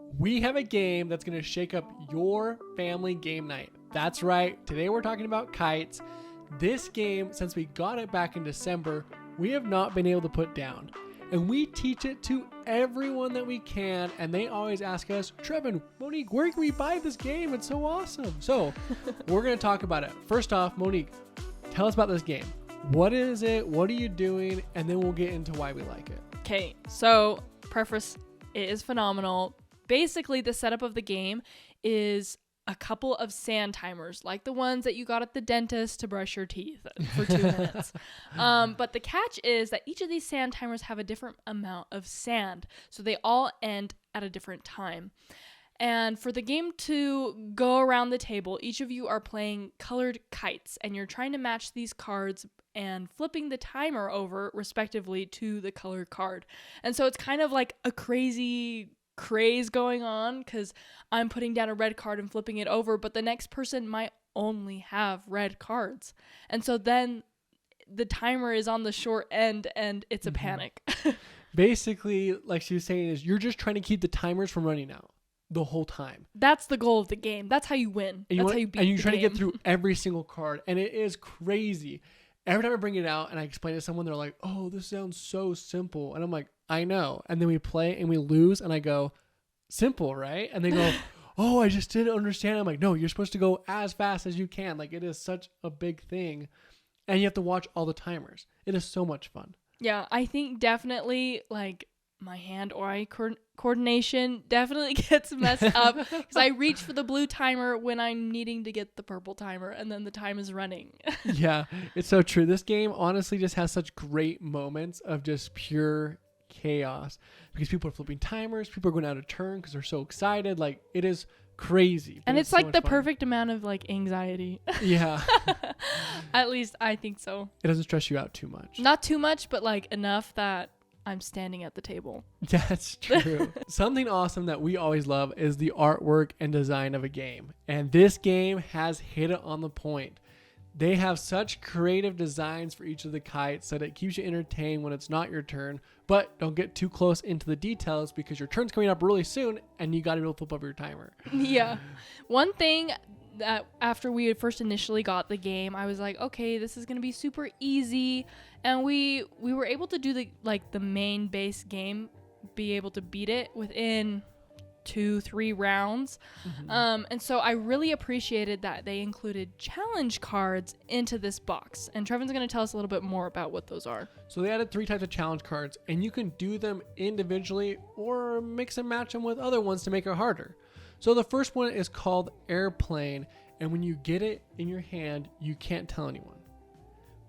We have a game that's going to shake up your family game night. That's right. Today we're talking about kites. This game, since we got it back in December, we have not been able to put down. And we teach it to everyone that we can. And they always ask us, Trevin, Monique, where can we buy this game? It's so awesome. So we're going to talk about it. First off, Monique, tell us about this game. What is it? What are you doing? And then we'll get into why we like it. Okay, so preface, it is phenomenal. Basically, the setup of the game is a couple of sand timers, like the ones that you got at the dentist to brush your teeth for 2 minutes. But the catch is that each of these sand timers have a different amount of sand, so they all end at a different time. And for the game to go around the table, each of you are playing colored kites, and you're trying to match these cards and flipping the timer over, respectively, to the colored card. And so it's kind of like a crazy craze going on because I'm putting down a red card and flipping it over, but the next person might only have red cards. And so then the timer is on the short end and it's a panic. Basically, like she was saying, is you're just trying to keep the timers from running out the whole time. That's the goal of the game. That's how you win. That's how you beat the game. And you're trying to get through every single card, and it is crazy. Every time I bring it out and I explain it to someone, they're like, oh, this sounds so simple. And I'm like, I know. And then we play and we lose, and I go, simple, right? And they go, oh, I just didn't understand. I'm like, no, you're supposed to go as fast as you can. Like, it is such a big thing. And you have to watch all the timers. It is so much fun. Yeah, I think definitely, like, my hand-eye coordination definitely gets messed up because I reach for the blue timer when I'm needing to get the purple timer, and then the time is running. Yeah, it's so true. This game honestly just has such great moments of just pure chaos because people are flipping timers, people are going out of turn because they're so excited. Like, it is crazy. And it's so like much the fun. perfect amount of like anxiety. Yeah. At least I think so. It doesn't stress you out too much. Not too much, but like enough that I'm standing at the table. That's true. Something awesome that we always love is the artwork and design of a game. And this game has hit it on the point. They have such creative designs for each of the kites that it keeps you entertained when it's not your turn, but don't get too close into the details because your turn's coming up really soon and you got to be able to flip over your timer. Yeah. One thing that after we had first initially got the game, I was like, okay, this is going to be super easy. And we were able to do the main base game, be able to beat it within 2-3 rounds. And so I really appreciated that they included challenge cards into this box. And Trevin's going to tell us a little bit more about what those are. So they added 3 types of challenge cards, and you can do them individually or mix and match them with other ones to make it harder. So the first one is called Airplane, and when you get it in your hand, you can't tell anyone.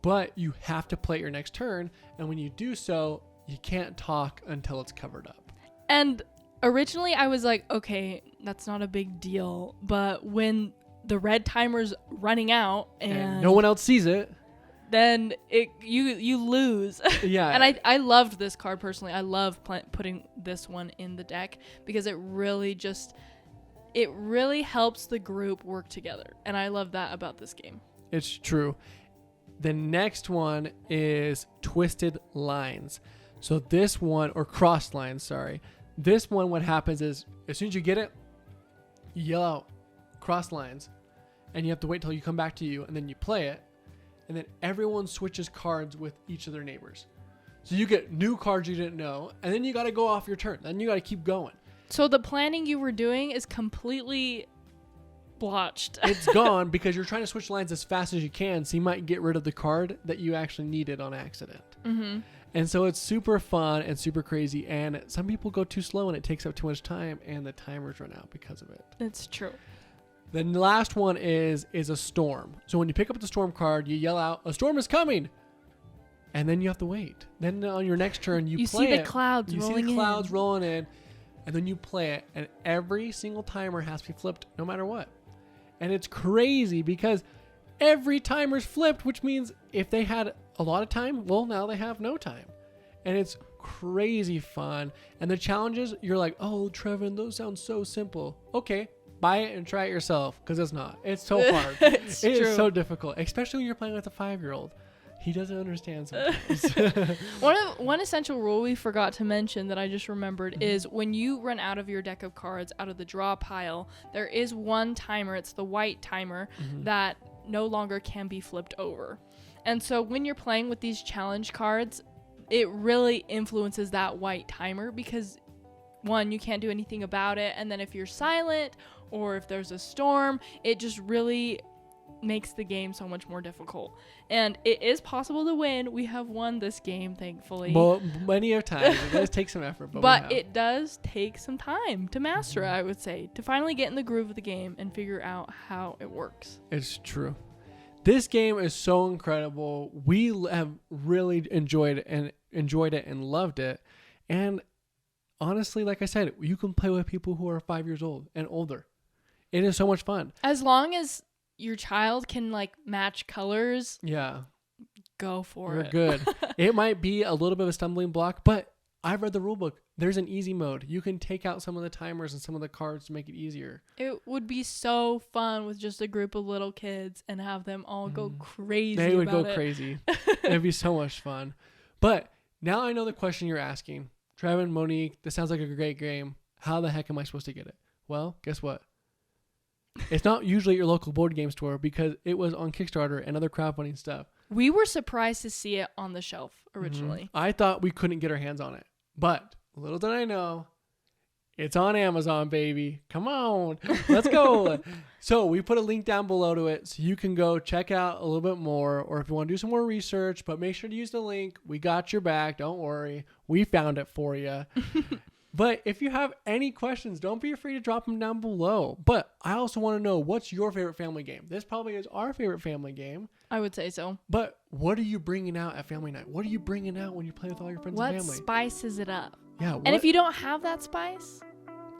But you have to play it your next turn, and when you do so, you can't talk until it's covered up. And originally I was like, okay, that's not a big deal. But when the red timer's running out and no one else sees it, then you lose. Yeah. And I loved this card personally. I love putting this one in the deck because it really helps the group work together. And I love that about this game. It's true. The next one is Twisted Lines. So this one, or Crossed Lines, sorry. This one, what happens is, as soon as you get it, you yell out, cross lines, and you have to wait till you come back to you, and then you play it, and then everyone switches cards with each of their neighbors. So you get new cards you didn't know, and then you got to go off your turn. Then you got to keep going. So the planning you were doing is completely blotched. It's gone because you're trying to switch lines as fast as you can, so you might get rid of the card that you actually needed on accident. Mm-hmm. And so it's super fun and super crazy, and some people go too slow and it takes up too much time, and the timers run out because of it. It's true. The last one is a storm. So when you pick up the storm card, you yell out, "A storm is coming!" And then you have to wait. Then on your next turn, you play it. You see the clouds rolling in. You see the clouds rolling in, and then you play it, and every single timer has to be flipped no matter what. And it's crazy because every timer's flipped, which means if they had a lot of time, well, now they have no time. And it's crazy fun. And the challenges, you're like, oh, Trevin, those sound so simple. Okay, buy it and try it yourself, because it's not. It's so hard. It's It true. is so difficult, especially when you're playing with a 5-year-old. He doesn't understand sometimes. One essential rule we forgot to mention that I just remembered is when you run out of your deck of cards out of the draw pile, there is one timer, it's the white timer, that no longer can be flipped over. And so when you're playing with these challenge cards, it really influences that white timer because one, you can't do anything about it, and then if you're silent or if there's a storm, it just really makes the game so much more difficult. And it is possible to win. We have won this game, thankfully. Well, many of times it does take some effort, but it does take some time to master it, I would say, to finally get in the groove of the game and figure out how it works. It's true. This game is so incredible. We have really enjoyed it and loved it. And honestly, like I said, you can play with people who are 5 years old and older. It is so much fun. As long as your child can like match colors, go for it. You're good. It might be a little bit of a stumbling block, but I've read the rule book. There's an easy mode. You can take out some of the timers and some of the cards to make it easier. It would be so fun with just a group of little kids and have them all go crazy. They would about go it. crazy. It'd be so much fun. But now I know the question you're asking. Trevin, Monique, this sounds like a great game. How the heck am I supposed to get it? Well, guess what? It's not usually at your local board game store because it was on Kickstarter and other crowdfunding stuff. We were surprised to see it on the shelf originally. I thought we couldn't get our hands on it. But little did I know, it's on Amazon, baby. Come on. Let's go. So we put a link down below to it so you can go check out a little bit more, or if you want to do some more research, but make sure to use the link. We got your back. Don't worry. We found it for you. But if you have any questions, don't be afraid to drop them down below. But I also want to know, what's your favorite family game? This probably is our favorite family game. I would say so. But what are you bringing out at family night? What are you bringing out when you play with all your friends and family? What spices it up? Yeah. And if you don't have that spice,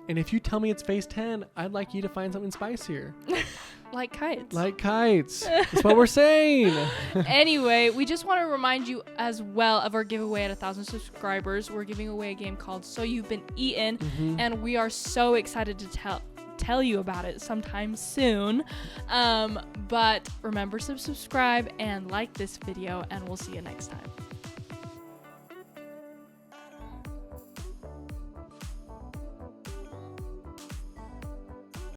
and if you tell me it's phase 10, I'd like you to find something spicier. like kites. Like kites. That's what we're saying. Anyway, we just want to remind you as well of our giveaway at 1,000 subscribers. We're giving away a game called So You've Been Eaten, and we are so excited to tell you about it sometime soon. But remember to subscribe and like this video, and we'll see you next time.